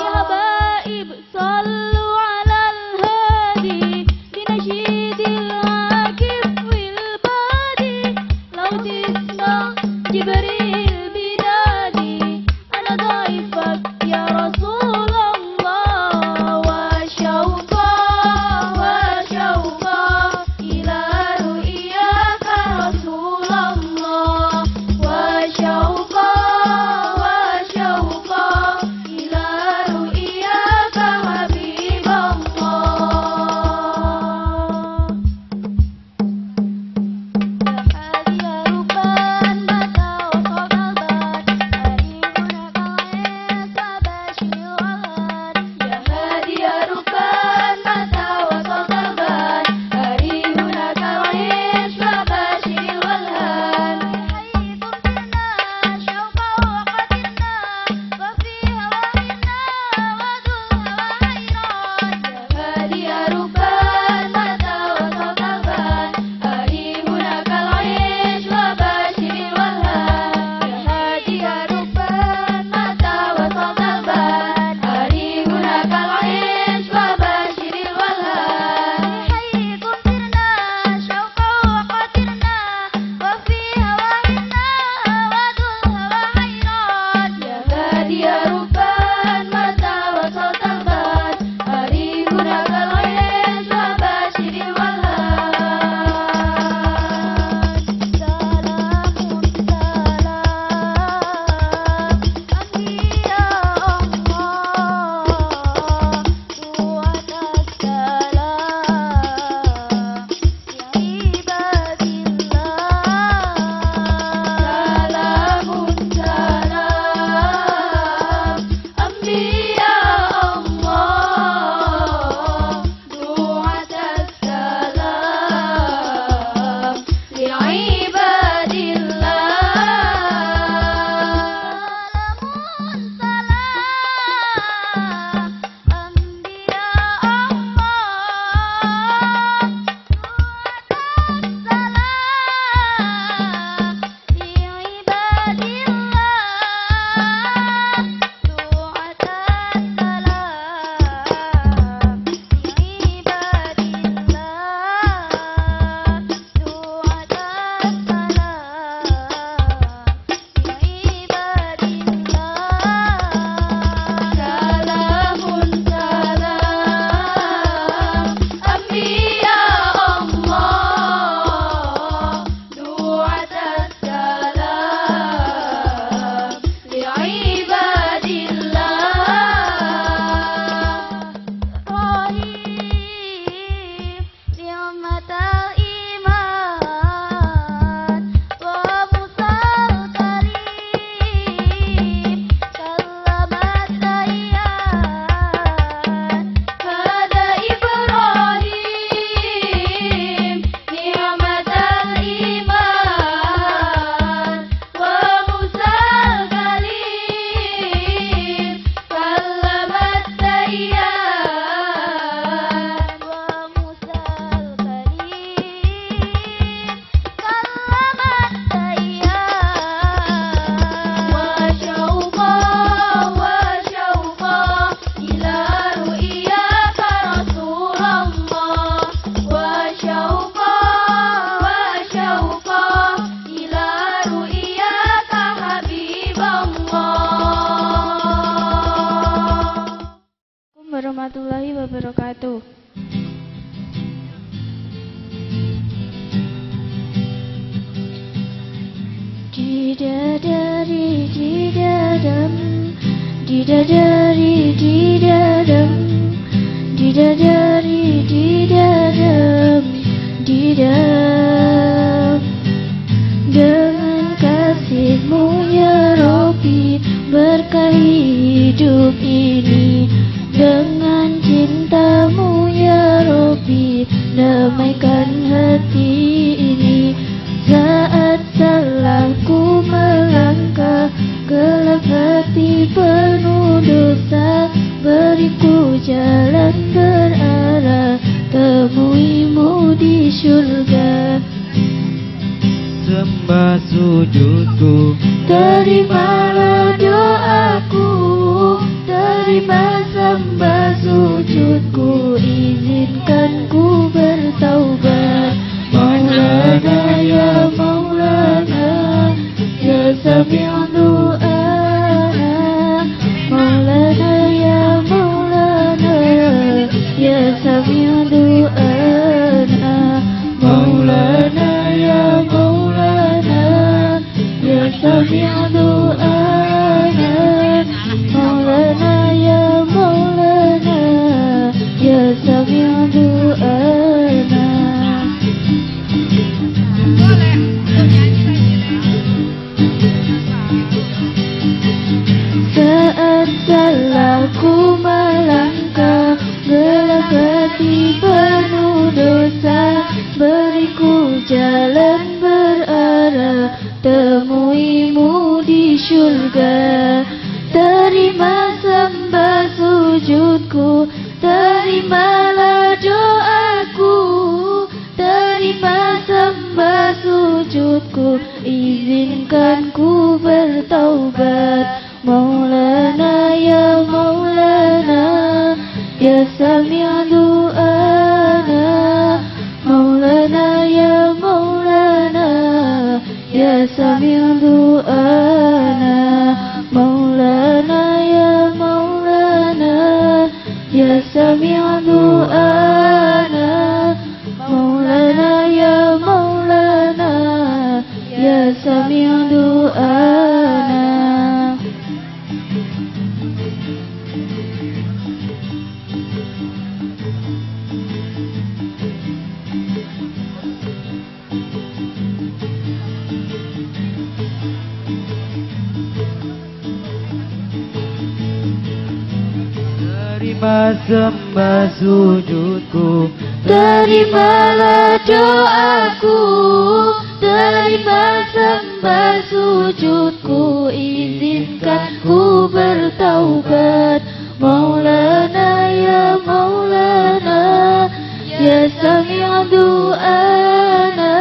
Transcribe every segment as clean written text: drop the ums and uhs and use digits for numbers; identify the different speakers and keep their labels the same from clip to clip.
Speaker 1: Ya habaib, sallu ala al-hadi binasyi wabarakatuh. Didadari didadam, didadari didadam, didadari didadam, didam. Dengan kasih-Mu ya Rabbi, berkahi hidup ini. Dengan cinta-Mu ya Rabbi, damaikan hati ini. Saat salahku melangkah, gelap hati penuh dosa, beriku jalan berarah, temui-Mu di syurga.
Speaker 2: Sembah sujudku,
Speaker 1: terimalah doaku, terima sembah sujudku, izinkan ku bertaubat. Maulana ya Maulana, ya sami'u du'ana. Maulana ya Maulana, ya sami'u du'ana. Maulana ya Maulana, ya sami'u du'ana. Maulana ya Maulana, ya sami'u du'ana. Saat salahku melangkah, gelap hati penuh dosa, beriku jalan berarah, temui-Mu di syurga. Terima sembah sujudku, terimalah doaku, terima sembah sujudku, izinkan ku bertaubat. Maulana ya Maulana, ya sami'u du'ana. Maulana ya Maulana, ya sami'u du'ana. Maulana ya Maulana, ya sami'u du'ana. Maulana ya Maulana, ya sami'u du'ana.
Speaker 2: terima sembah sujudku,
Speaker 1: terimalah doaku, terima sembah sujudku, izinkan ku bertaubat. Maulana ya Maulana, ya sami'u du'ana.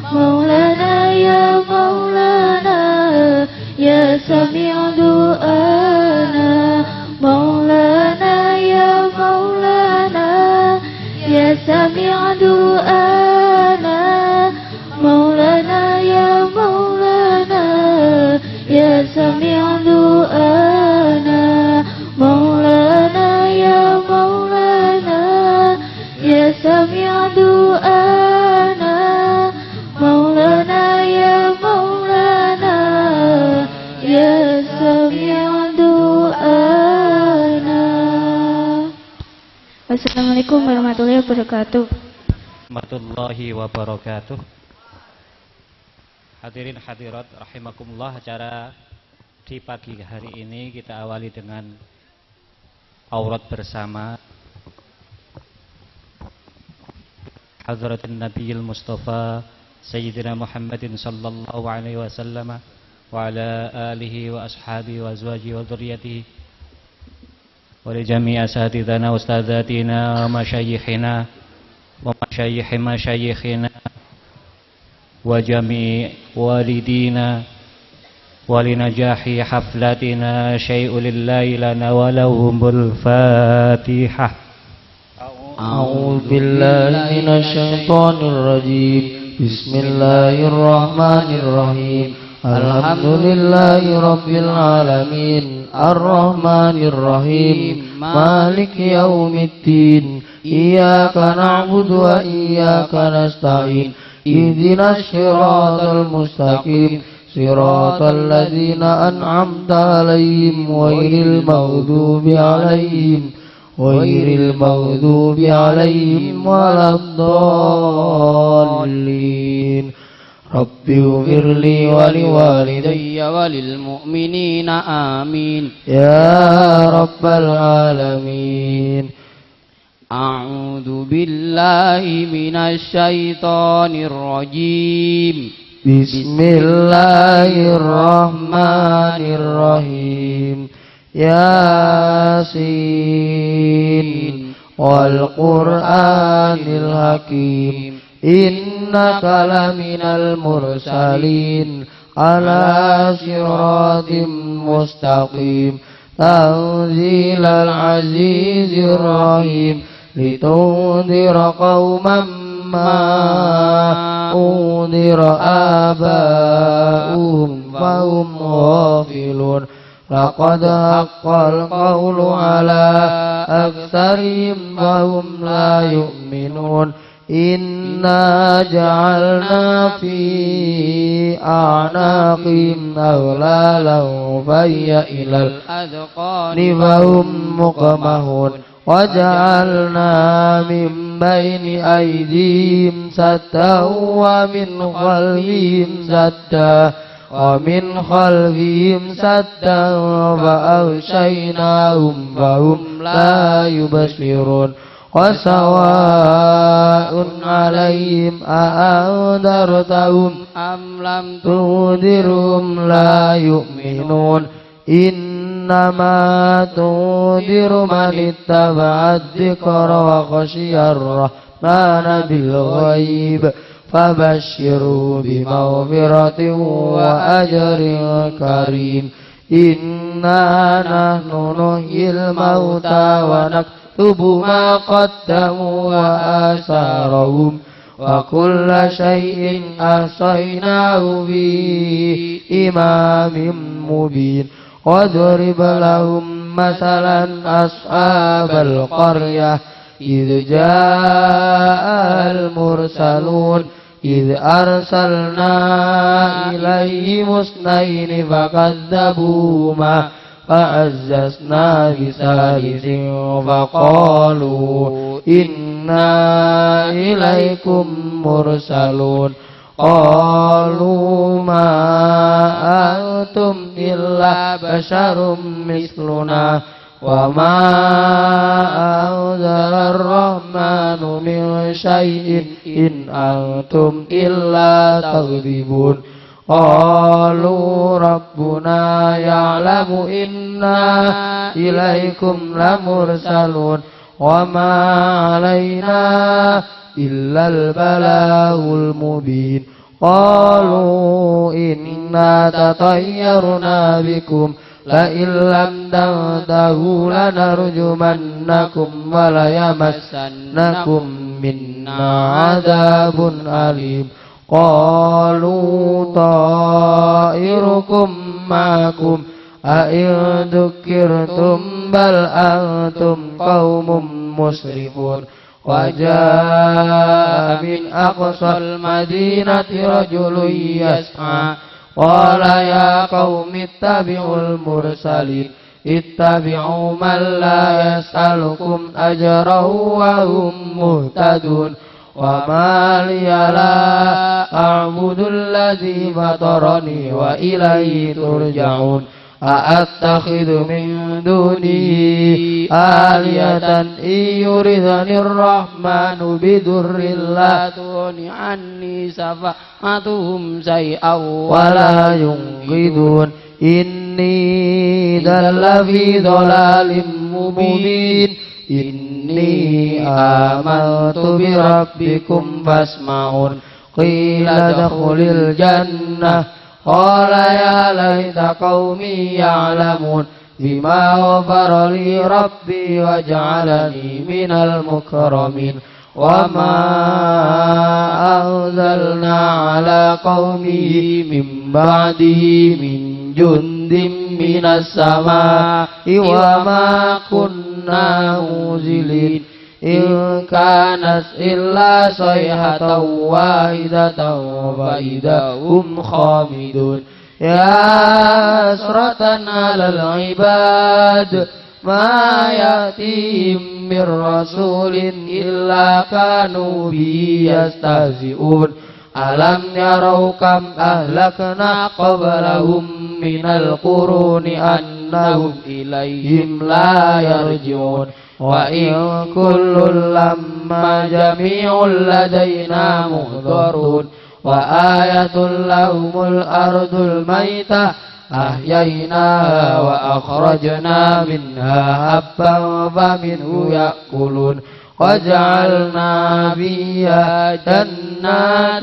Speaker 1: Maulana ya Maulana, ya sami'u du'ana. Maulana ya Maulana, ya sami'u du'ana. Maulana ya Maulana, ya sami'u du'ana. Maulana ya Maulana, ya sami'u du'ana. Maulana ya Maulana, ya sami'u du'ana. Wassalamualaikum warahmatullahi wabarakatuh.
Speaker 3: Warahmatullahi wabarakatuh. Hadirin hadirat rahimakumullah, acara di pagi hari ini kita awali dengan aurat bersama Hadratin Nabiyil Mustafa Sayyidina Muhammadin sallallahu alaihi wasallam wa ala alihi wa ashabihi wa azwajihi wa dhurriyyatihi wa li jami'i asatidana wa ustadzatina wa masyayikhina wa masyayikhi masyayikhina wa jami' walidina wa linajahi haflatina syai'u lillahi lana wa lahumul fatihah.
Speaker 4: A'udzu billahi minasy syaithanir rajim. Bismillahirrahmanirrahim. Alhamdulillahi rabbil alamin, arrahmanir rahim, مالك يوم الدين إياك نعبد وإياك نستعين اهدنا الصراط المستقيم صراط الذين أنعمت عليهم غير المغضوب عليهم ولا الضالين رب اغفر لي ولوالدي وللمؤمنين آمين يا رب العالمين. أعوذ بالله من الشيطان الرجيم. بسم الله الرحمن الرحيم. ياسين والقرآن الحكيم إنك لمن المرسلين على صراط مستقيم تنزيل العزيز الرحيم لتنذر قوما ما أنذر آباؤهم فهم غافلون لقد حق القول على أكثرهم فهم لا يؤمنون إنا جعلنا في أعناقهم أغلالا فهي إلى الأذقان فهم مقمحون وجعلنا من بين أيديهم سدا ومن خلفهم سدا فأغشيناهم فهم لا يبصرون وسواء عليهم أأنذرتهم أم لم تنذرهم لا يؤمنون إنما تنذر من اتبع الذكر وخشي الرحمن بالغيب فبشروا بمغفرة وأجر كريم. إنا نحن نحيي الموتى ونكتب ما قدموا وآثارهم وكل شيء أحصيناه في إمام مبين. واضرب لهم مثلا أصحاب القرية إذ جاء المرسلون إذ أرسلنا إليهم اثنين فكذبوهما فعززنا بثالث فقالوا إنا إليكم مرسلون. قالوا ما أنتم إلا بشر مثلنا وما أنزل الرحمن من شيء إن أنتم إلا تكذبون. قالوا ربنا يعلم إنا إليكم لمرسلون وما علينا إلا البلاغ المبين. قالوا إنا تطيرنا بكم لئن لم تنتهوا لنرجمنكم وليمسنكم منا عذاب أليم. قالوا طائركم معكم أئن ذكرتم بل أنتم قوم مسرفون. وجاء من أقصى المدينة رجل يسعى قال يا قوم اتبعوا المرسلين اتبعوا من لا يسألكم أجرا وهم مهتدون. وما لي لا أعبد الذي فطرني وإليه ترجعون. أأتخذ من دونه آلهة إن يردني الرحمن بضر لا تغن عني شفاعتهم شيئا ولا ينقذون. إني إذا في ضلال مبين. إني آمنت بربكم فاسمعون. قيل ادخل الجنة قال يا ليت قومي يعلمون بما غفر لي ربي وجعلني من المكرمين. وما أنزلنا على قومه من بعده من جند من السماء وما كنا كنا منزلين إن كانت إلا صيحة واحدة فإذا هم خامدون يا حسرة على العباد ما يأتيهم من رسول إلا كانوا به يستهزئون ألم يروا كم أهلكنا قبلهم من القرون أنهم إليهم لا يرجعون وإن كل لما جميع لدينا محضرون وآية لهم الأرض الميتة أحييناها وأخرجنا منها حبا فمنه يأكلون وجعلنا فيها جنات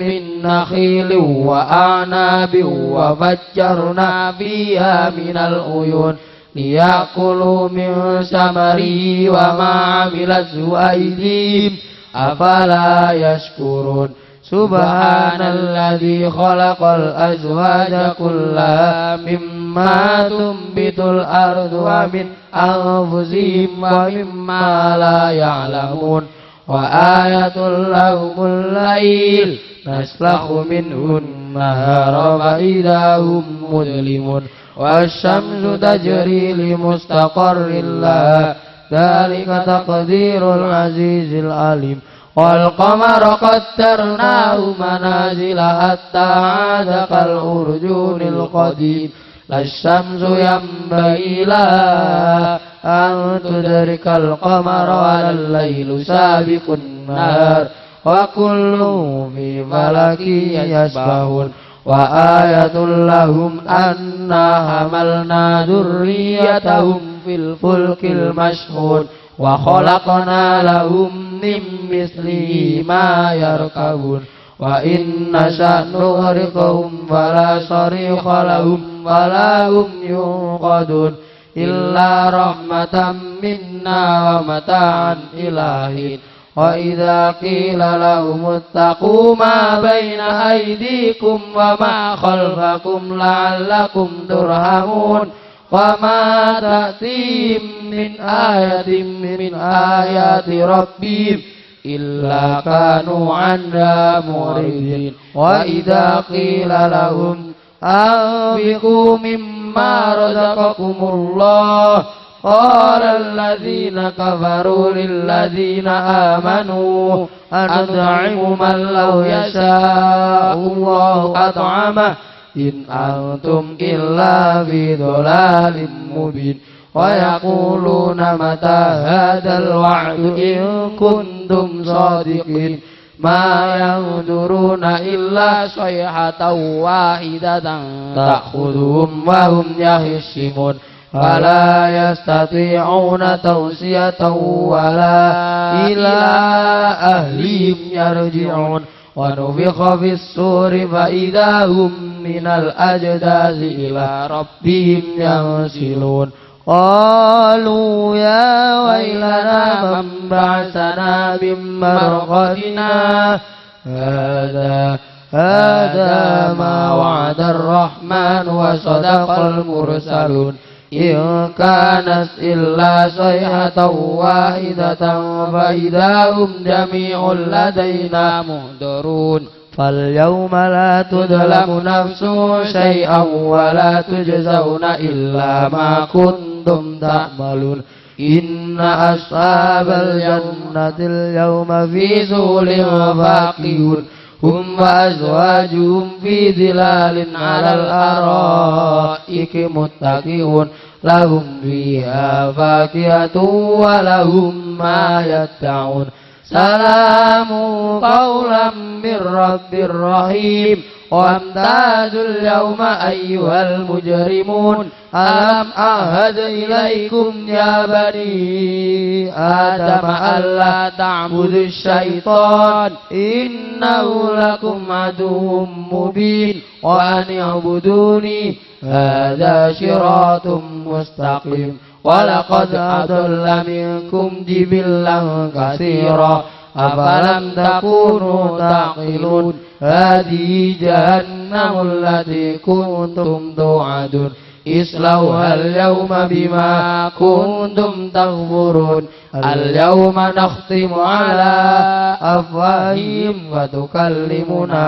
Speaker 4: من نخيل وأعناب وفجرنا فيها من العيون ليأكلوا من ثمره وما عملته أيديهم أفلا يشكرون سبحان الذي خلق الأزواج كلها مما تنبت الأرض ومن أنفسهم ومما لا يعلمون وآية لهم الليل نسلخ منه النهار فإذا هم مظلمون والشمس تجري لمستقر لها ذلك تقدير العزيز العليم والقمر قدرناه منازل حتى عاد كالأرجون القديم لا الشمس ينبغي لها أن تدرك القمر ولا الليل سابق النهار وكل في فلك يسبحون وآية لهم أنا حملنا ذريتهم في الفلك المشحون وخلقنا لهم من مثله ما يركبون وإن نشأ نغرقهم فلا صريخ لهم ولا هم ينقذون إلا رحمة منا ومتاعا إلى حين وإذا قيل لهم اتقوا ما بين أيديكم وما خلفكم لعلكم ترحمون وما تأتيهم من آية من آيات ربهم إلا كانوا عنها معرضين وإذا قيل لهم أنفقوا مما رزقكم الله قال الذين كفروا للذين آمنوا أنطعم من لو يشاء الله أطعمه إن أنتم إلا في ضلال مبين ويقولون متى هذا الوعد إن كنتم صادقين ما ينظرون إلا صيحة واحدة تأخذهم وهم يخصمون فلا يستطيعون توصية ولا إلى أهلهم يرجعون ونفخ في الصور فإذا هم من الأجداث إلى ربهم ينسلون قالوا يا ويلنا من بعثنا من مرقدنا هذا ما وعد الرحمن وصدق المرسلون إن كانت إلا صيحة واحدة فإذا هم جميع لدينا محضرون فاليوم لا تظلم نفس شيئا ولا تجزون إلا ما كنتم تعملون إن أصحاب الجنة اليوم في ذل فاكهون هم وأزواجهم في ظلال على الأرائك متكئون لهم فيها فاكهة ولهم ما يدعون سلام قولا من رب رحيم وامتازوا اليوم أيها المجرمون ألم أعهد إليكم يا بني آدم ألا تعبدوا الشيطان إنه لكم عدو مبين وأن اعبدوني هذا صراط مستقيم ولقد أضل منكم جبلا كثيرا أفلم تكونوا تعقلون هذه جهنم التي كنتم توعدون اصلوها اليوم بما كنتم تكفرون اليوم نختم على أفواههم وتكلمنا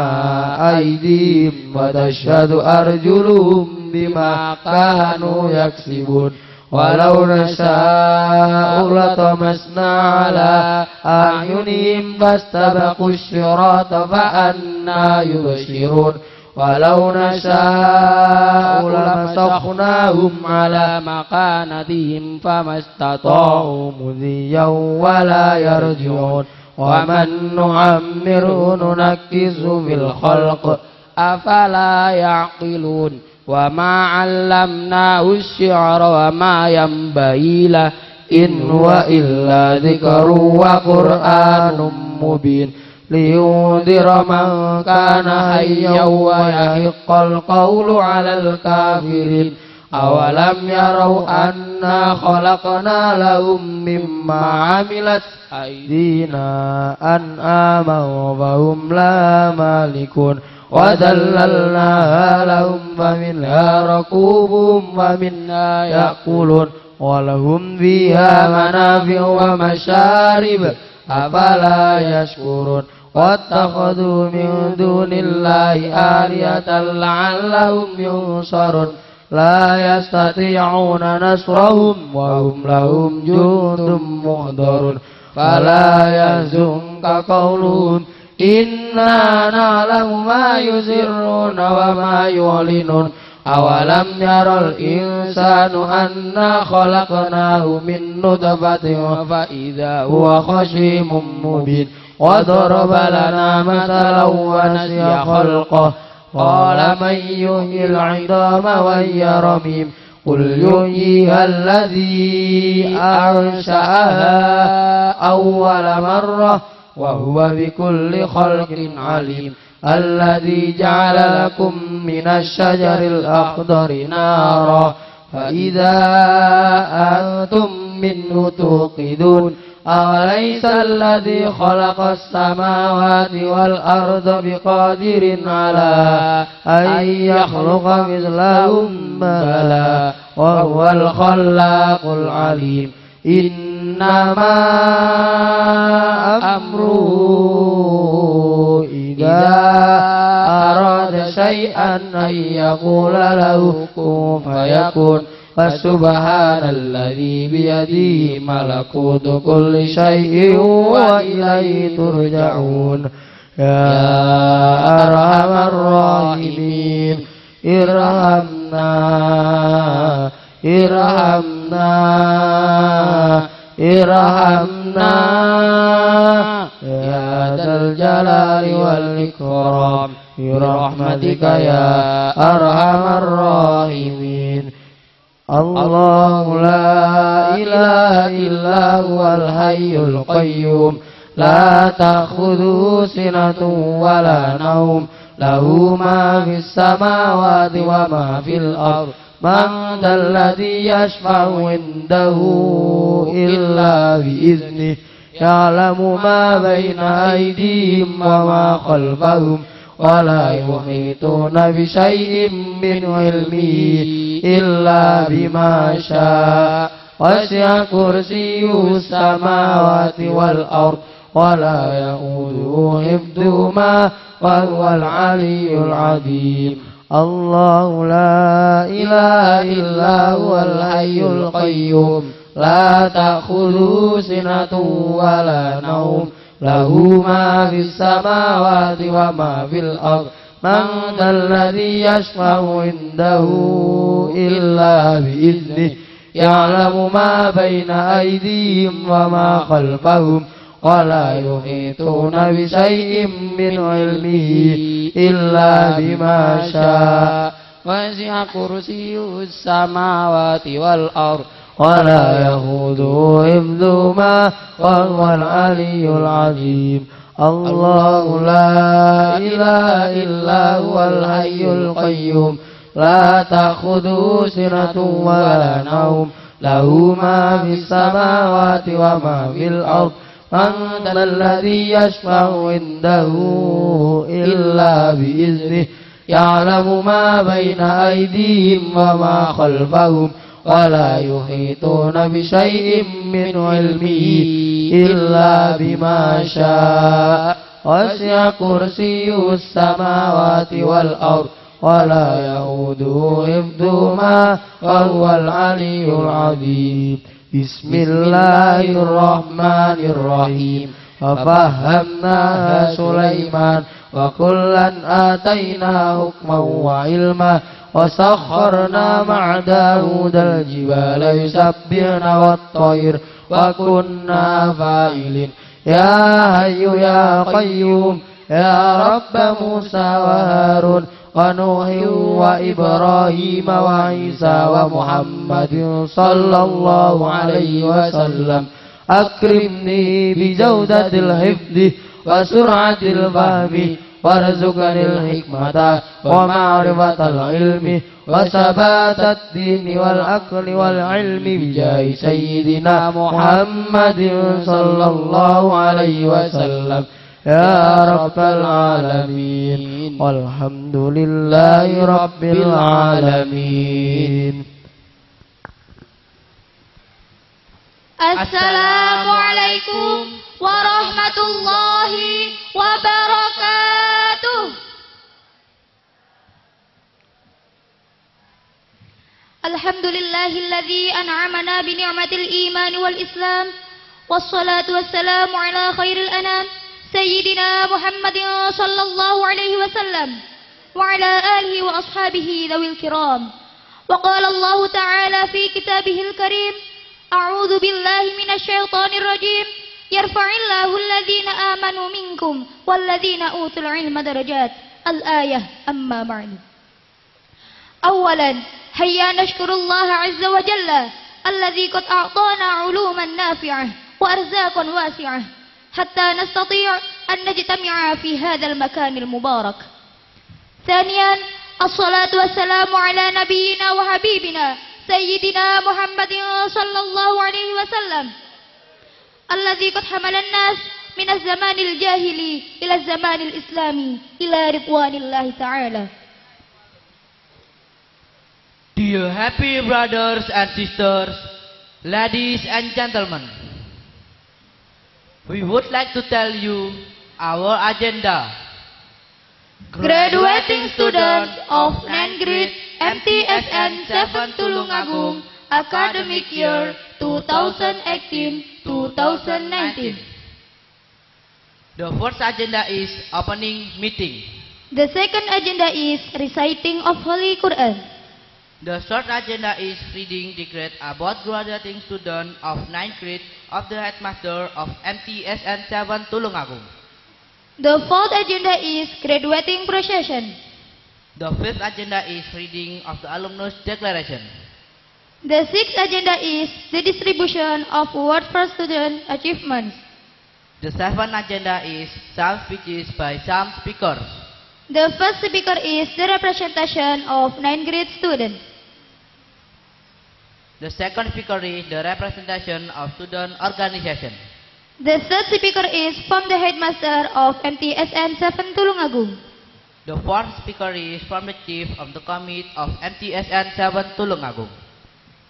Speaker 4: أيديهم وتشهد أرجلهم بما كانوا يكسبون ولو نشاء لطمسنا على أعينهم فاستبقوا الصراط فأنى يبصرون ولو نشاء لمسخناهم على مكانتهم فما استطاعوا مضيا ولا يرجعون ومن نعمره ننكسه في الخلق أفلا يعقلون وما علمناه الشعر وما ينبغي له إن هو إلا ذكر وقرآن مبين لينذر من كان حيا ويحق القول على الكافرين أولم يروا أنا خلقنا لهم مما عملت أيدينا أنعاما فهم لا مالكون وذللناها لهم فمنها ركوبهم ومنها يأكلون ولهم فيها منافع ومشارب أفلا يشكرون واتخذوا من دون الله آلهة لعلهم ينصرون لا يستطيعون نصرهم وهم لهم جند محضرون فلا يحزنك قولهم إنا نعلم ما يسرون وما يعلنون أولم ير الإنسان أنا خلقناه من نطفة فإذا هو خصيم مبين وضرب لنا مثلا ونسي خلقه قال من يحيي العظام وهي رميم قل يحييها الذي أنشأها أول مرة وهو بكل خلق عليم الذي جعل لكم من الشجر الأخضر نارا فإذا أنتم منه توقدون أوليس الذي خلق السماوات والأرض بقادر على أن يخلق مثلهم بلى وهو الخلاق العليم إنما أمره إذا أراد شيئا أن يقول له كن فيكون فسبحان الذي بيده ملكوت كل شيء وإليه ترجعون يا أرحم الراحمين ارحمنا ارحمنا ارحمنا يا ذا الجلال والإكرام برحمتك يا أرحم الراحمين الله لا إله إلا هو الحي القيوم لا تأخذه سنة ولا نوم له ما في السماوات وما في الأرض من ذا الذي يشفع عنده إلا بإذنه يعلم ما بين أيديهم وما خلفهم ولا يحيطون بشيء من علمه إلا بما شاء وسع كرسيه السماوات والأرض ولا يؤوده حفظهما وهو العلي العظيم الله لا إله إلا هو الحي القيوم لا تأخذه سنة ولا نوم له ما في السماوات وما في الأرض من ذا الذي يشفع عنده إلا بإذنه يعلم ما بين أيديهم وما خلفهم ولا يحيطون بشيء من علمه إلا بما شاء وسع كرسيه السماوات والأرض ولا يئوده حفظهما وهو العلي العظيم الله لا إله إلا هو الحي القيوم لا تأخذه سنة ولا نوم له ما في السماوات وما في الأرض من ذا الذي يشفع عنده إلا بإذنه يعلم ما بين أيديهم وما خلفهم ولا يحيطون بشيء من علمه إلا بما شاء وسع كرسيه السماوات والأرض ولا يؤوده حفظهما وهو العلي العظيم. بسم الله الرحمن الرحيم. ففهمناها سليمان وكلا آتينا حكما وعلما وسخرنا مع داود الجبال يسبحن والطير وكنا فاعلين. يا حي يا قيوم يا رب موسى وهارون ونوح وإبراهيم وعيسى ومحمد صلى الله عليه وسلم أكرمني بجودة الحفظ وسرعة الفهم وارزقني الحكمة ومعرفة العلم وثبات الدين والعقل والعلم بجاه سيدنا محمد صلى الله عليه وسلم يا رب العالمين والحمد لله رب العالمين.
Speaker 1: Assalamualaikum warahmatullahi wabarakatuh. Alhamdulillahilladzi an'amana bi ni'matil iman wal islam wassalatu wassalamu ala khairil anam sayyidina Muhammadin sallallahu alaihi wasallam wa ala alihi wa ashabihi dzawil kiram. Wa qala Allah ta'ala fi kitabihil karim أعوذ بالله من الشيطان الرجيم يرفع الله الذين آمنوا منكم والذين أوتوا العلم درجات الآية. أما بعد أولا هيا نشكر الله عز وجل الذي قد أعطانا علوما نافعة وأرزاقا واسعة حتى نستطيع أن نجتمع في هذا المكان المبارك. ثانيا الصلاة والسلام على نبينا وحبيبنا سيدنا محمد صلى الله عليه وسلم الذي قد حمل الناس من الزمان الجاهلي إلى الزمان الإسلامي إلى رضوان الله تعالى.
Speaker 5: Dear happy brothers and sisters, ladies and gentlemen, we would like to tell you our agenda.
Speaker 1: Graduating students of 9th grade MTSN 7 Tulungagung academic year 2018-2019.
Speaker 5: The first agenda is opening meeting.
Speaker 1: The second agenda is reciting of Holy Quran.
Speaker 5: The third agenda is reading decree about graduating student of 9th grade of the headmaster of MTSN 7 Tulungagung.
Speaker 1: The fourth agenda is graduating procession.
Speaker 5: The fifth agenda is reading of the alumnus declaration.
Speaker 1: The sixth agenda is the distribution of awards for student achievements.
Speaker 5: The seventh agenda is some speeches by some speakers.
Speaker 1: The first speaker is the representation of 9th grade students.
Speaker 5: The second speaker is the representation of student organization.
Speaker 1: The third speaker is from the headmaster of MTSN 7 Tulungagung.
Speaker 5: The fourth speaker is from the chief of the committee of MTSN 7 Tulungagung.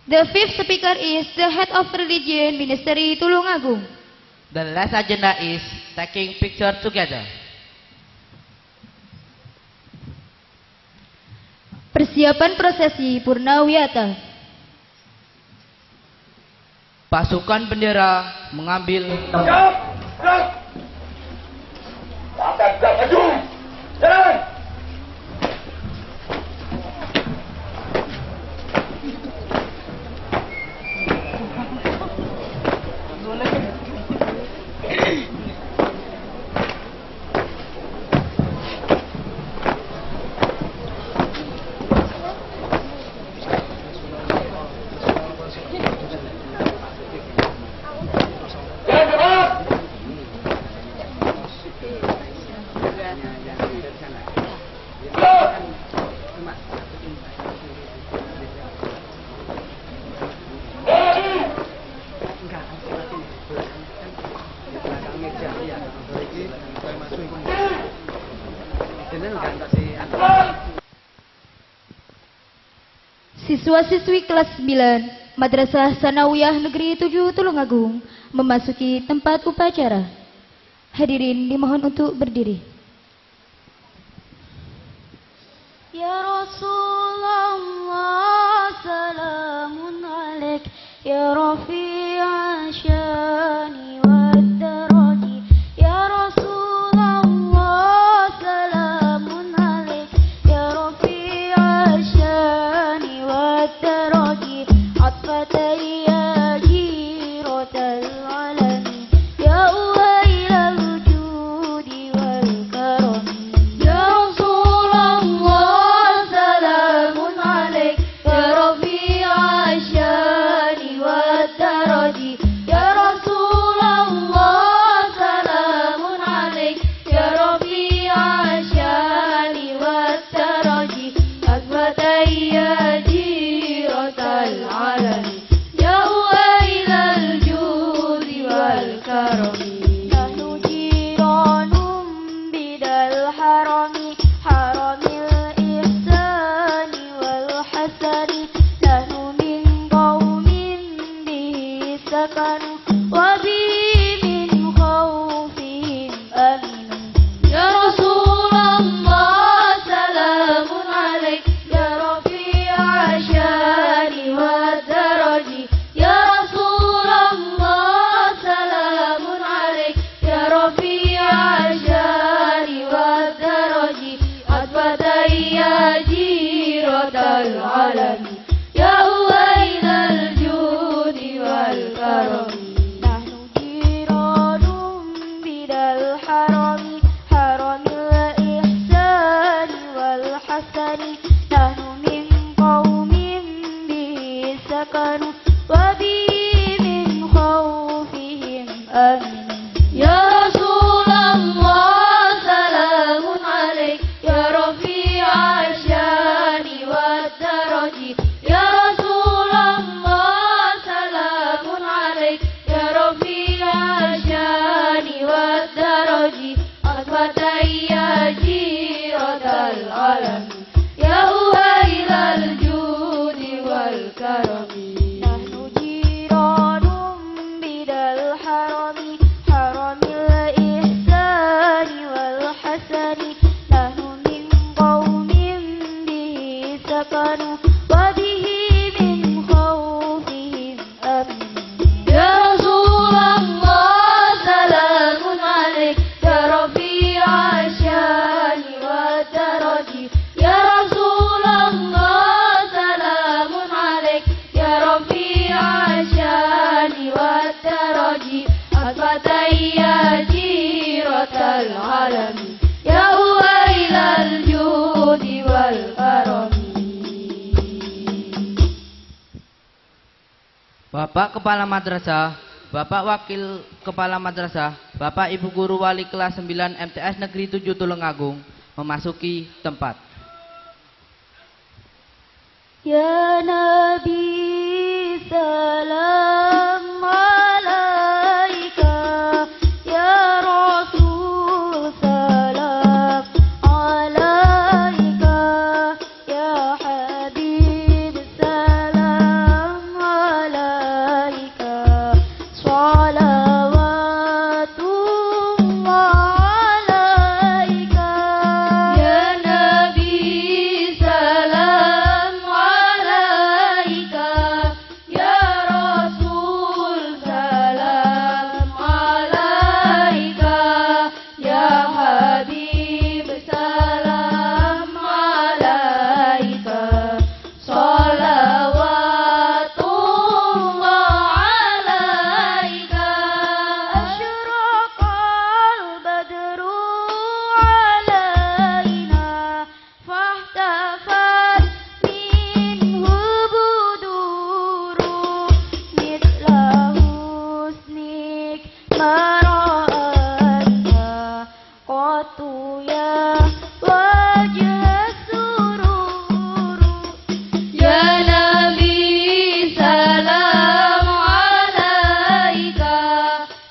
Speaker 1: The fifth speaker is the head of religion ministry Tulungagung.
Speaker 5: The last agenda is taking picture together.
Speaker 1: Persiapan prosesi Purnawiyata.
Speaker 5: Pasukan bendera mengambil
Speaker 6: Ini enggak si
Speaker 1: Siswa-siswi kelas 9 Madrasah Sanawiyah Negeri 7 Tulungagung memasuki tempat upacara. Hadirin dimohon untuk berdiri. Ya Rasulullah salamun alaik ya rafi'a syani wad daraji ya Rasulullah salamun alaik ya rafi'a syani wad daraji atfatan ya jiratal alami ya uwailal judi wal karami ya Rasulullah salamun alaik ya rafi'a syani wad daraji ya Rasulullah salamun alaik ya rafi'a syani wad daraji azwatan ya jiratal alami ya uwailal judi wal karami nahnu jiranum bidal harami haramil ihsani wal hasani nahnu min qaumin bihi sakanu wa bi min khawfihim aminu ya Rasulullah salamun alaik ya rafi'a syani wad daraji ya Rasulullah salamun alaik ya rafi'a syani wad daraji atfatan ya jiratal alami ya uwailal judi wal karami nahnu jiranum bidal harami haramil ihsani wal hasani nahnu min qaumin bihi sakanu wa bi min khawfihim aminu ya Rasulullah salamun alaik ya rafi'a syani wad daraji ya Rasulullah salamun alaik ya rafi'a syani wad daraji atfatan ya jiratal alami ya uwailal judi wal karami nahnu jiranum bidal harami haramil ihsani wal hasani nahnu min qaumin bihi sakanu wa bihi min khawfihim aminu ya Rasulullah salamun alaik ya rafi'a syani wad daraji ya Rasulullah salamun alaik ya rafi'a syani wad daraji atfatan ya jiratal alami ya uwailal judi wal karami.
Speaker 5: Bapak Kepala Madrasah, Bapak Wakil Kepala Madrasah, Bapak Ibu Guru Wali Kelas 9 MTS Negeri 7 Tulungagung memasuki tempat.
Speaker 1: Ya Nabi salam alaika ya Rasul salam alaika ya Habib salam alaika salawatullah alaika ya Nabi salam alaika ya Rasul salam alaika ya Habib salam alaika salawatullah alaika asyraqal badru alaina fahtafat minhu buduru mithla husnik mara'aina qatu ya wajah sururu ya Nabi salam alaika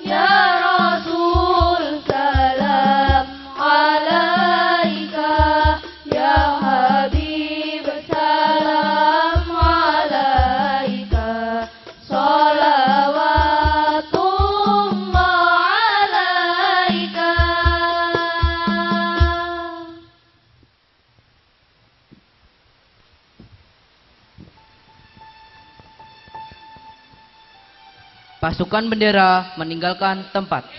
Speaker 1: ya Rasul salam alaika ya Habib salam
Speaker 5: Pasukan bendera meninggalkan tempat.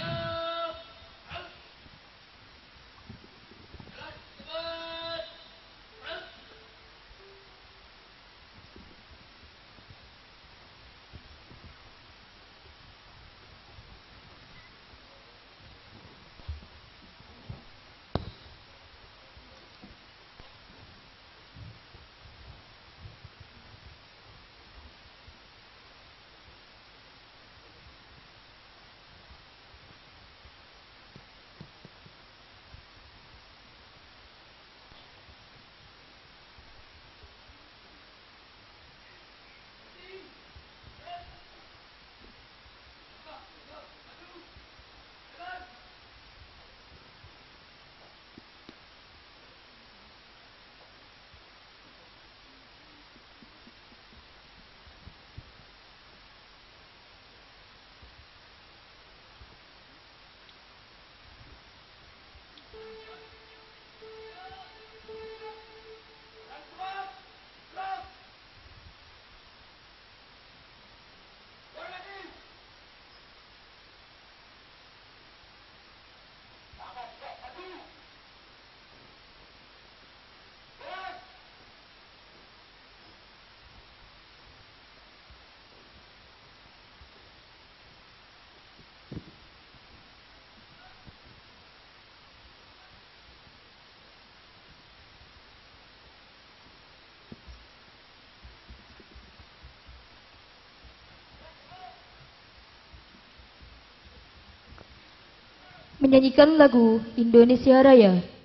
Speaker 1: Menyanyikan lagu Indonesia Raya.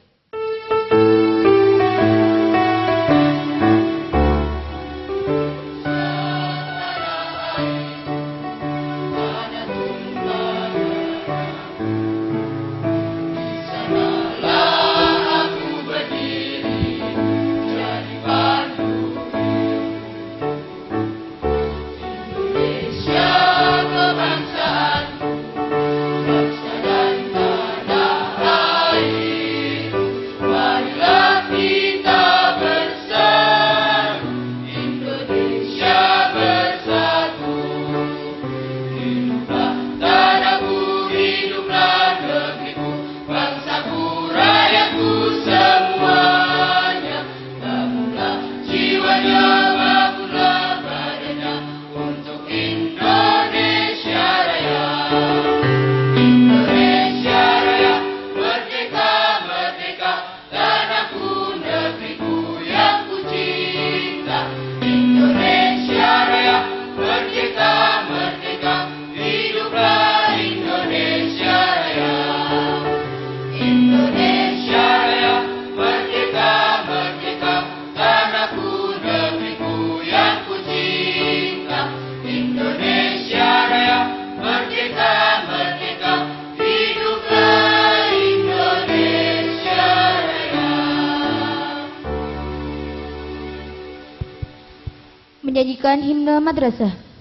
Speaker 1: Menyanyikan himne madrasah.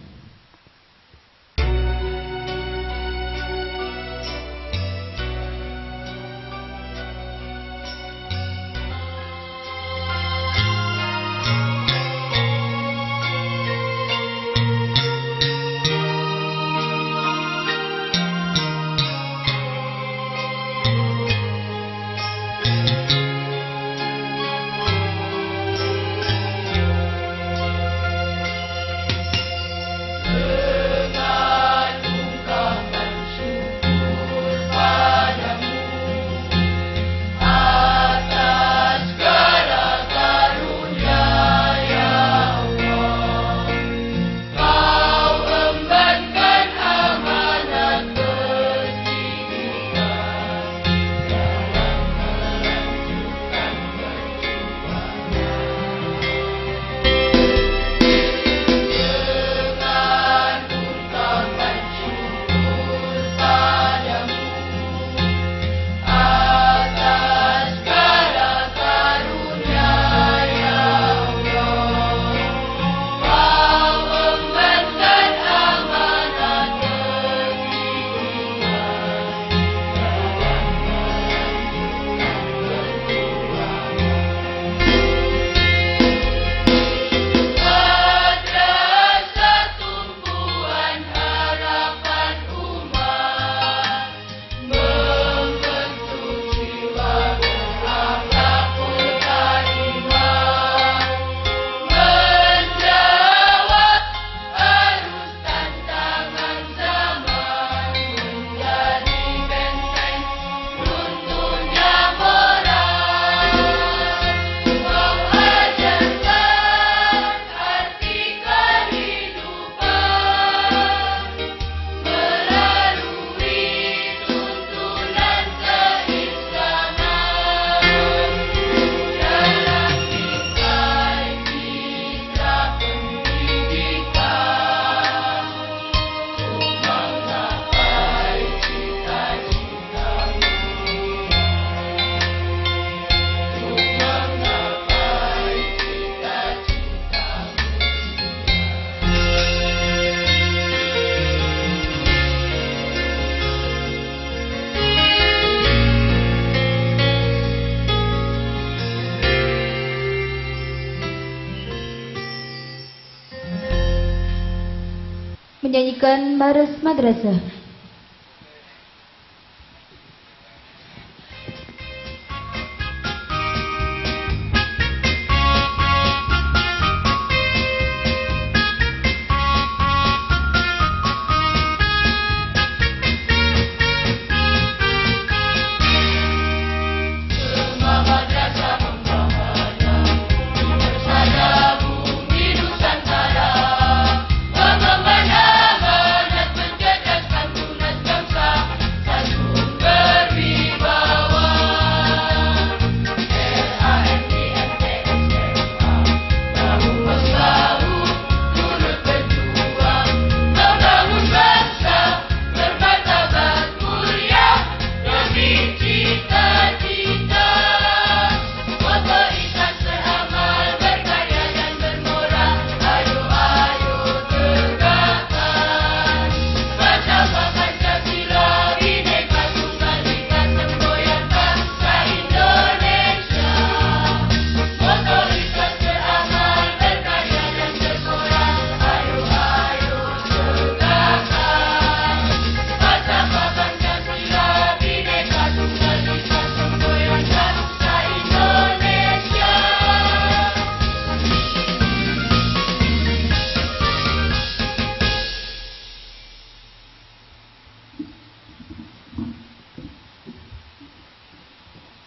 Speaker 1: menyanyikan Baris Madrasah.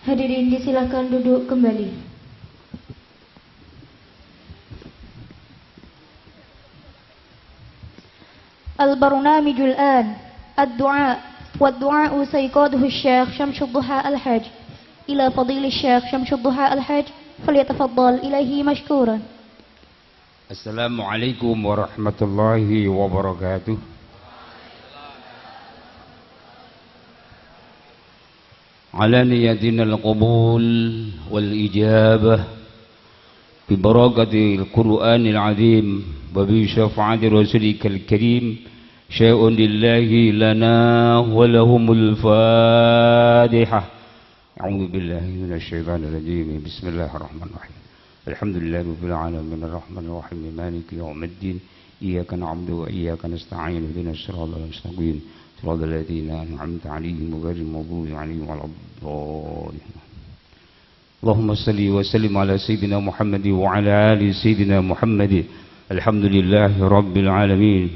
Speaker 1: Hadirin disilakan duduk kembali. البرنامج الآن الدعاء والدعاء سيقاده الشيخ شمس الضحى الحاج إلى فضيل الشيخ شمس الضحى الحاج فليتفضل إليه مشكورا.
Speaker 6: السلام عليكم ورحمة الله وبركاته. على نيتنا القبول والإجابة ببركة القرآن العظيم وبشفاعة رسولك الكريم شيء لله لنا ولهم الفاتحة. أعوذ بالله من الشيطان الرجيم. بسم الله الرحمن الرحيم. الحمد لله رب العالمين الرحمن الرحيم مالك يوم الدين إياك نعبد وإياك نستعين اهدنا الصراط المستقيم صراط الذين أنعمت عليهم غير المغضوب عليهم ولا الضالين. اللهم صل وسلم على سيدنا محمد وعلى آل سيدنا محمد. الحمد لله رب العالمين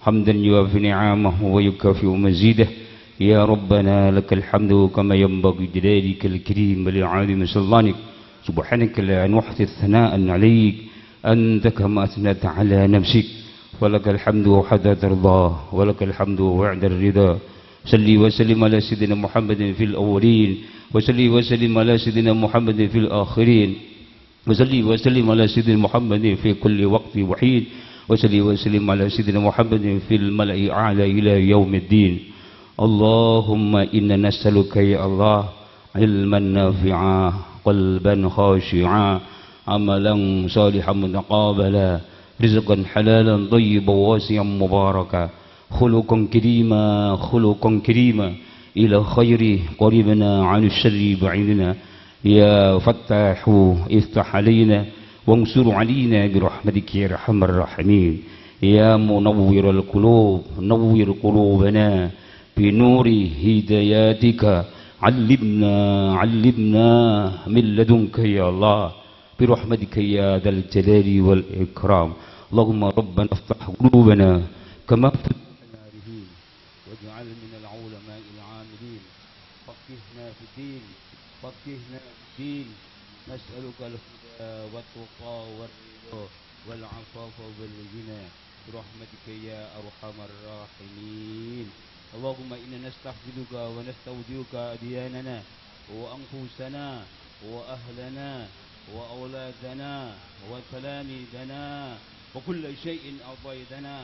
Speaker 6: حمدا يوافي نعمه ويكافئ مزيده. يا ربنا لك الحمد كما ينبغي جلالك الكريم ولعظيم سلطانك. سبحانك لا نحصي ثناء عليك أنت كما أثنت على نفسك ولك الحمد حتى ترضى ولك الحمد بعد الرضا. صلي وسلم على سيدنا محمد في الأولين وصلي وسلم على سيدنا محمد في الآخرين وصلي وسلم على سيدنا محمد في كل وقت وحيد وصلي وسلم على سيدنا محمد في الملأ الأعلى إلى يوم الدين. اللهم إنا نسألك يا الله علما نافعا قلبا خاشعا عملا صالحا متقابلا رزقا حلالا طيبا واسعا مباركا خلقا كريما إلى خير قريبنا عن الشر بعيدنا. يا فتاح افتح علينا وانصر علينا برحمتك يا أرحم الراحمين. يا منور القلوب نور قلوبنا بنور هداياتك. علمنا من لدنك يا الله برحمتك يا ذا الجلال والإكرام. اللهم ربنا افتح قلوبنا كما فتحنا به واجعل من العلماء العاملين. فقهنا في الدين نسألك الهدى والتقى والرضا والعفاف والغنى برحمتك يا أرحم الراحمين. اللهم إنا نستحفظك ونستودعك أدياننا وأنفسنا وأهلنا وأولادنا وتلاميذنا وكل شيء أعطيتنا.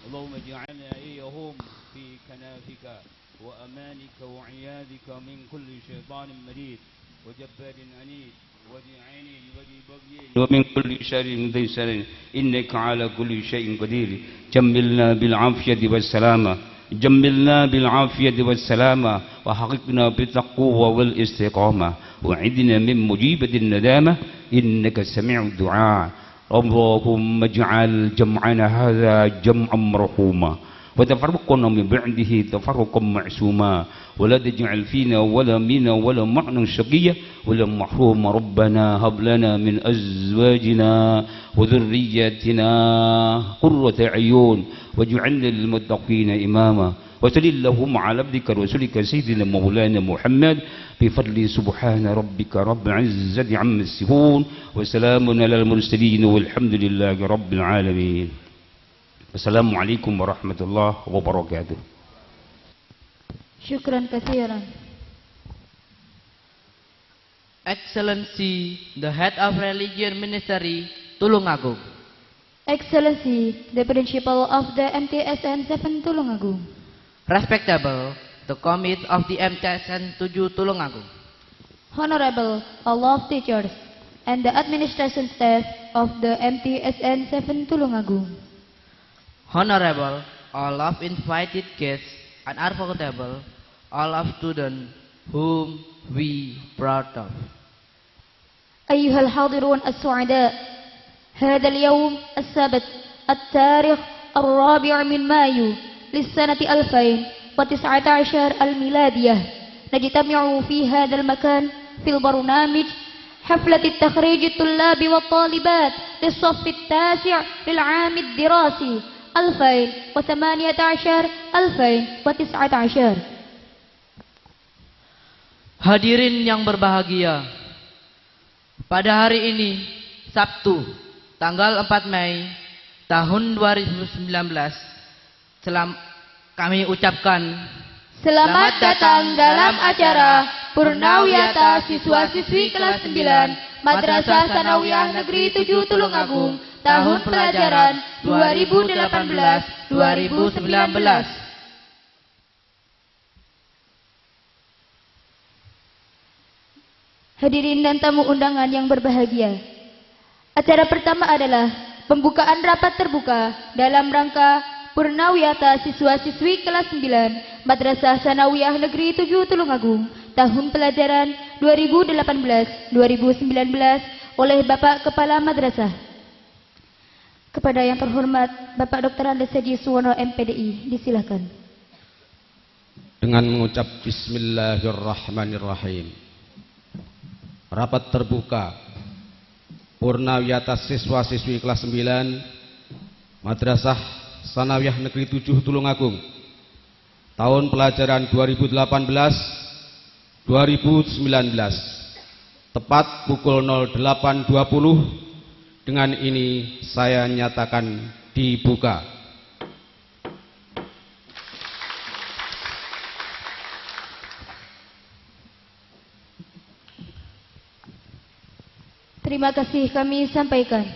Speaker 6: اللهم اجعلنا إياهم في كنافك وأمانك وعياذك من كل شيطان مريد وجبار عنيد وذي عين وذي بغي ومن كل شر ذي شر إنك على كل شيء قدير. جملنا بالعافية والسلامة وحققنا بالتقوى والاستقامة وعدنا من مجيبة الندامة إنك سميع الدعاء. اللهم اجعل جمعنا هذا جمعا مرحوما وتفرقنا من بعده تفرقا معصوما ولا تجعل فينا ولا منا ولا معنا شقيا ولا محروما ربنا هب لنا من أزواجنا وذرياتنا قرة أعين واجعلنا للمتقين إماما وصل اللهم على عبدك ورسولك سيدنا مولانا محمد بفضل سبحان ربك رب العزة عما يصفون وسلام على المرسلين والحمد لله رب العالمين. Assalamualaikum warahmatullahi wabarakatuh.
Speaker 1: Syukran katsiran.
Speaker 5: Excellency, the head of religion ministry, Tulungagung.
Speaker 1: Excellency, the principal of the MTSN 7 Tulungagung.
Speaker 5: Respectable, the committee of the MTSN 7 Tulungagung.
Speaker 1: Honorable, all of teachers and the administration staff of the MTSN 7 Tulungagung.
Speaker 5: Honorable, all of invited guests and unforgettable, all of students whom we brought up.
Speaker 1: أيها الحاضرون السعداء، هذا اليوم السبت التاريخ 4 من مايو للسنة 2019 الميلادية، نجتمع في هذا المكان في البرنامج حفلة التخريج الطلاب والطالبات للصف التاسع للعام الدراسي 2018-2019.
Speaker 5: Hadirin yang berbahagia, pada hari ini Sabtu tanggal 4 Mei tahun 2019 kami ucapkan
Speaker 1: Selamat datang dalam acara Purnawiyata Siswa-siswi kelas 9 Madrasah Sanawiyah Negeri 7 Tulungagung tahun pelajaran 2018-2019. Hadirin dan tamu undangan yang berbahagia, acara pertama adalah pembukaan rapat terbuka dalam rangka Purnawiyata Siswa-siswi kelas 9 Madrasah Sanawiyah Negeri 7 Tulungagung tahun pelajaran 2018-2019 oleh Bapak Kepala Madrasah. Kepada yang terhormat Bapak Dr. Andes Haji Suwono MPDI, disilakan.
Speaker 7: Dengan mengucap Bismillahirrahmanirrahim. Rapat terbuka Purnawiyata siswa-siswi kelas 9 Madrasah Sanawiyah Negeri 7 Tulungagung tahun pelajaran 2018-2019 tepat pukul 08.20. Dengan ini saya nyatakan dibuka.
Speaker 1: Terima kasih kami sampaikan.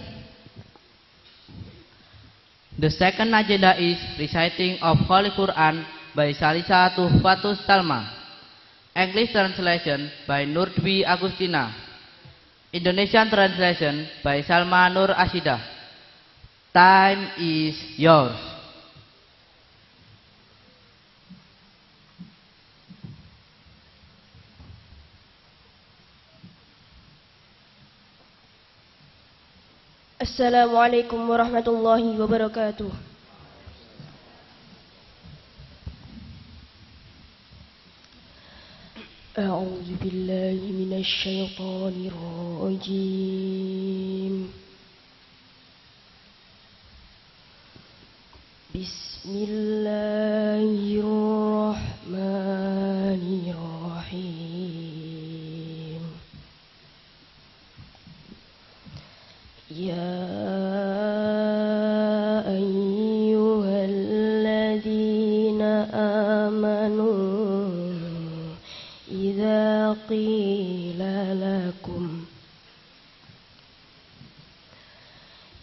Speaker 5: The second agenda is reciting of Holy Quran by Salisa Tuhfatus Salma. English translation by Nur Dwi Agustina. Indonesian translation by Salma Nur Ashidah. Time is yours.
Speaker 8: Assalamualaikum warahmatullahi wabarakatuh. أعوذ بالله من الشيطان الرجيم. بسم الله الرحمن الرحيم. يا أيها الذين آمنوا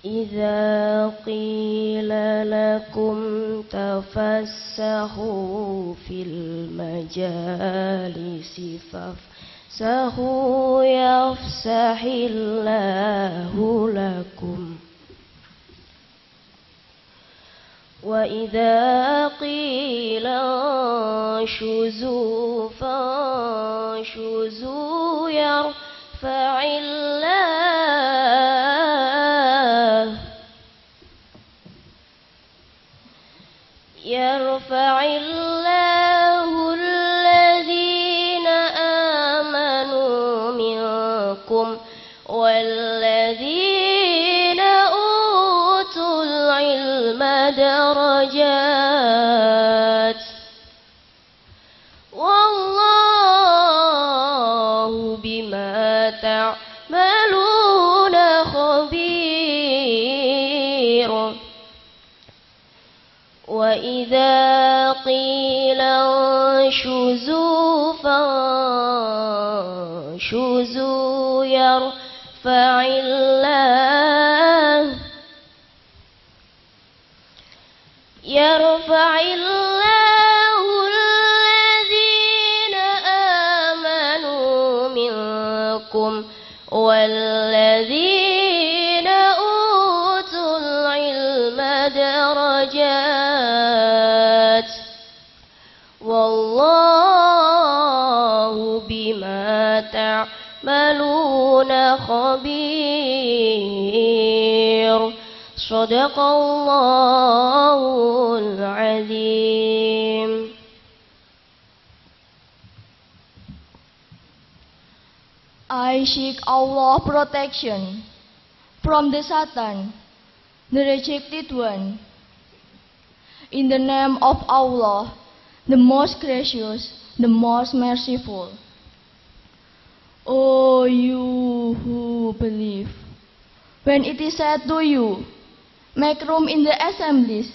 Speaker 8: إذا قيل لكم تفسحوا في المجالس فافسحوا يفسح الله لكم. وإذا قيل انشزوا فانشزوا يرفع الله والذين أوتوا العلم درجات والله بما تعملون خبير وإذا قيل انشزوا فانشزوا يرفع الله الذين آمنوا منكم والذين أوتوا العلم درجات والله بما تعملون خبير صدق الله العظيم.
Speaker 1: I seek Allah protection from the Satan, the rejected one. In the name of Allah, the most gracious, the most merciful. O you who believe, when it is said to you, make room in the assemblies,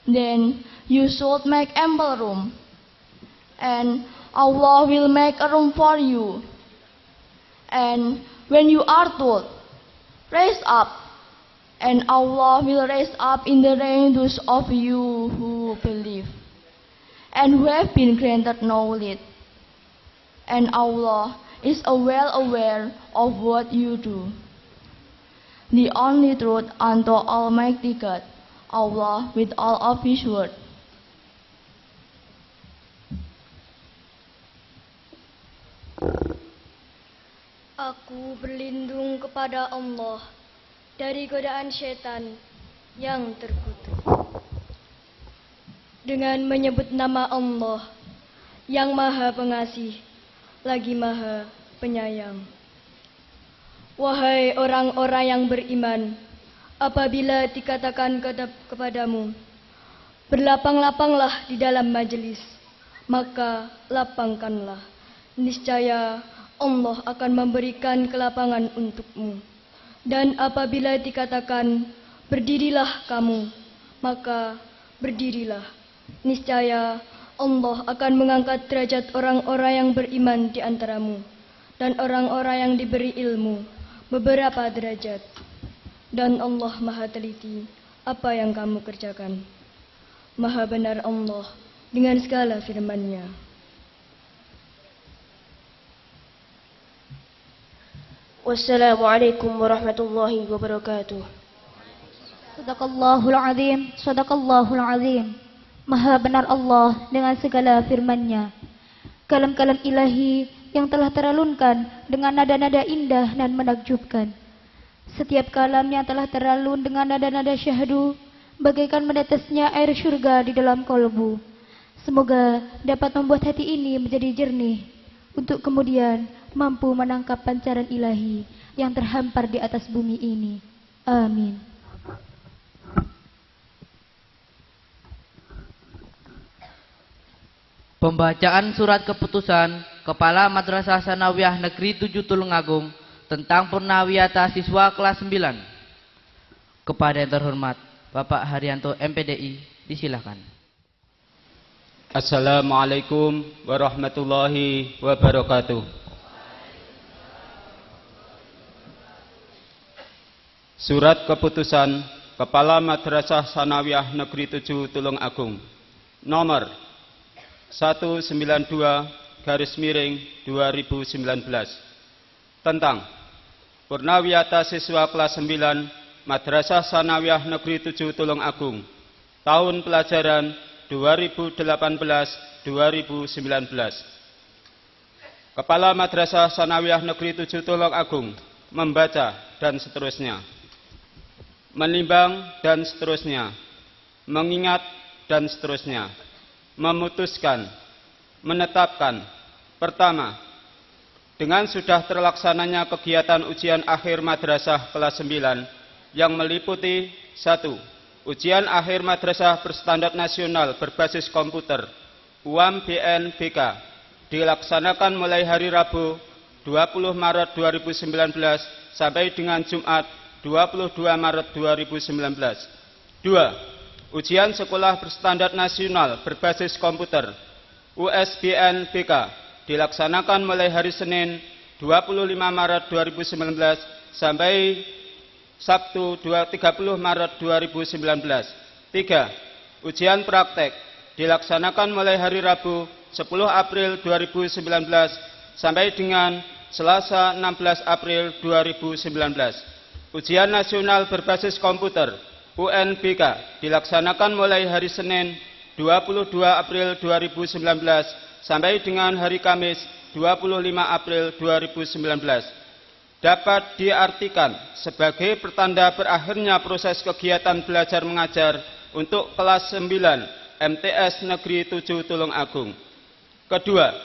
Speaker 1: then you should make ample room, and Allah will make a room for you. And when you are told, raise up, and Allah will raise up in the rank those of you who believe, and who have been granted knowledge. And Allah is well aware of what you do. The only truth unto Almighty God, Allah with all of His word.
Speaker 9: Aku berlindung kepada Allah dari godaan setan yang terkutuk. Dengan menyebut nama Allah yang Maha Pengasih lagi Maha Penyayang. Wahai orang-orang yang beriman, apabila dikatakan kepadamu, berlapang-lapanglah di dalam majelis, maka lapangkanlah. Niscaya Allah akan memberikan kelapangan untukmu. Dan apabila dikatakan, berdirilah kamu, maka berdirilah. Niscaya Allah akan mengangkat derajat orang-orang yang beriman di antaramu, dan orang-orang yang diberi ilmu beberapa derajat. Dan Allah Maha teliti apa yang kamu kerjakan. Maha benar Allah dengan segala firman-Nya.
Speaker 8: Wassalamualaikum warahmatullahi wabarakatuh.
Speaker 1: Sadaqallahul azim, sadaqallahul azim. Maha benar Allah dengan segala firman-Nya. Kalam-kalam ilahi yang telah teralunkan dengan nada-nada indah dan menakjubkan. Setiap kalam yang telah teralun dengan nada-nada syahdu bagaikan menetesnya air surga di dalam kolbu. Semoga dapat membuat hati ini menjadi jernih untuk kemudian mampu menangkap pancaran ilahi yang terhampar di atas bumi ini. Amin.
Speaker 5: Pembacaan surat keputusan Kepala Madrasah Sanawiyah Negeri 7 Tulungagung tentang Purnawiyata siswa kelas 9. Kepada yang terhormat Bapak Haryanto MPDI, disilakan.
Speaker 6: Assalamualaikum warahmatullahi wabarakatuh. Surat keputusan Kepala Madrasah Sanawiyah Negeri 7 Tulungagung nomor 192/2019 tentang Purnawiyata siswa kelas 9 Madrasah Sanawiyah Negeri 7 Tulungagung tahun pelajaran 2018-2019. Kepala Madrasah Sanawiyah Negeri 7 Tulungagung membaca dan seterusnya, menimbang dan seterusnya, mengingat dan seterusnya, memutuskan, menetapkan. Pertama,
Speaker 10: dengan sudah terlaksananya kegiatan ujian akhir madrasah kelas 9 yang meliputi 1. Ujian akhir madrasah berstandar nasional berbasis komputer UAM-BN BK dilaksanakan mulai hari Rabu 20 Maret 2019 sampai dengan Jumat 22 Maret 2019. 2. Ujian sekolah berstandar nasional berbasis komputer USBN BK dilaksanakan mulai hari Senin 25 Maret 2019 sampai Sabtu 30 Maret 2019. 3. Ujian praktek dilaksanakan mulai hari Rabu 10 April 2019 sampai dengan Selasa 16 April 2019. Ujian nasional berbasis komputer UNBK dilaksanakan mulai hari Senin 22 April 2019 sampai dengan hari Kamis 25 April 2019. Dapat diartikan sebagai pertanda berakhirnya proses kegiatan belajar mengajar untuk kelas 9 MTS Negeri 7 Tulungagung. Kedua,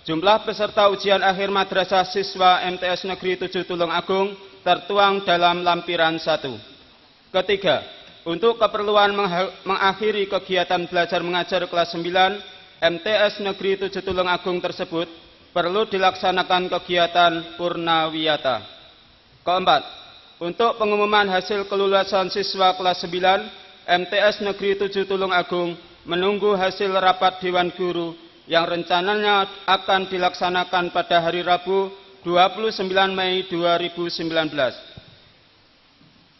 Speaker 10: jumlah peserta ujian akhir madrasah siswa MTS Negeri 7 Tulungagung tertuang dalam lampiran 1. Ketiga, untuk keperluan mengakhiri kegiatan belajar mengajar kelas 9 MTS Negeri 7 Tulungagung tersebut perlu dilaksanakan kegiatan purnawiyata. Keempat, untuk pengumuman hasil kelulusan siswa kelas 9 MTS Negeri 7 Tulungagung menunggu hasil rapat Dewan Guru yang rencananya akan dilaksanakan pada hari Rabu 29 Mei 2019.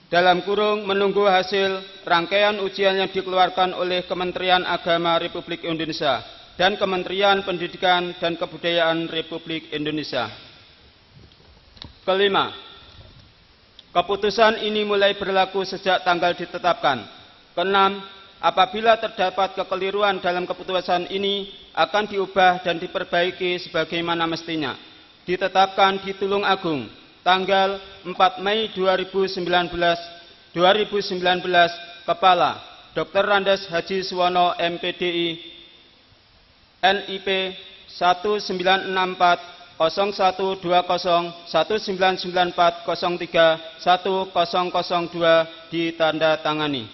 Speaker 10: Dalam kurung menunggu hasil rangkaian ujian yang dikeluarkan oleh Kementerian Agama Republik Indonesia dan Kementerian Pendidikan dan Kebudayaan Republik Indonesia. Kelima, keputusan ini mulai berlaku sejak tanggal ditetapkan. Keenam, apabila terdapat kekeliruan dalam keputusan ini akan diubah dan diperbaiki sebagaimana mestinya. Ditetapkan di Tulungagung tanggal 4 Mei 2019, Kepala Dr. Randes Haji Suwono MPDI NIP 1964 0120 1994 03 1002 ditandatangani.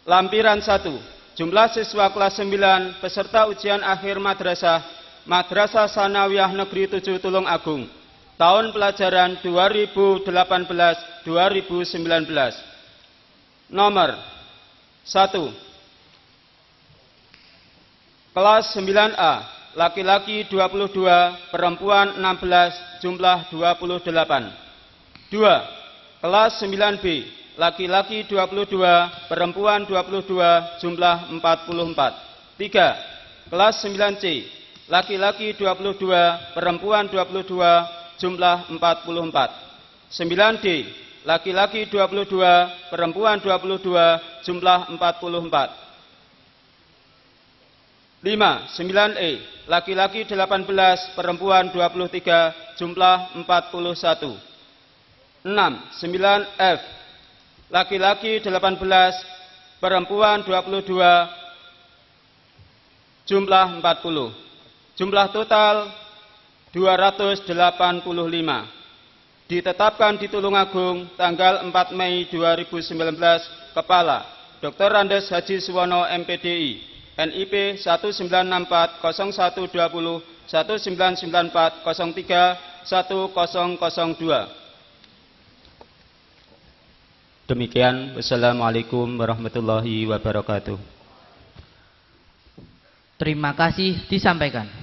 Speaker 10: Lampiran 1. Jumlah siswa kelas 9 peserta ujian akhir madrasah Madrasah Sanawiyah Negeri 7 Tulungagung tahun pelajaran 2018-2019. Nomor 1. Kelas 9A, laki-laki 22, perempuan 16, jumlah 28. 2. Kelas 9B, laki-laki 22, perempuan 22, jumlah 44. 3. Kelas 9C, laki-laki 22, perempuan 22, jumlah 44. 9D, laki-laki 22, perempuan 22, jumlah 44. 5. 9E, laki-laki 18, perempuan 23, jumlah 41. 6. 9F, laki-laki 18, perempuan 22, jumlah 40. Jumlah total 285. Ditetapkan di Tulungagung tanggal 4 Mei 2019, Kepala Dr. Randes Haji Suwono MPDI NIP 1964 0120 1994 03 1002. Demikian, wassalamualaikum warahmatullahi wabarakatuh.
Speaker 5: Terima kasih disampaikan.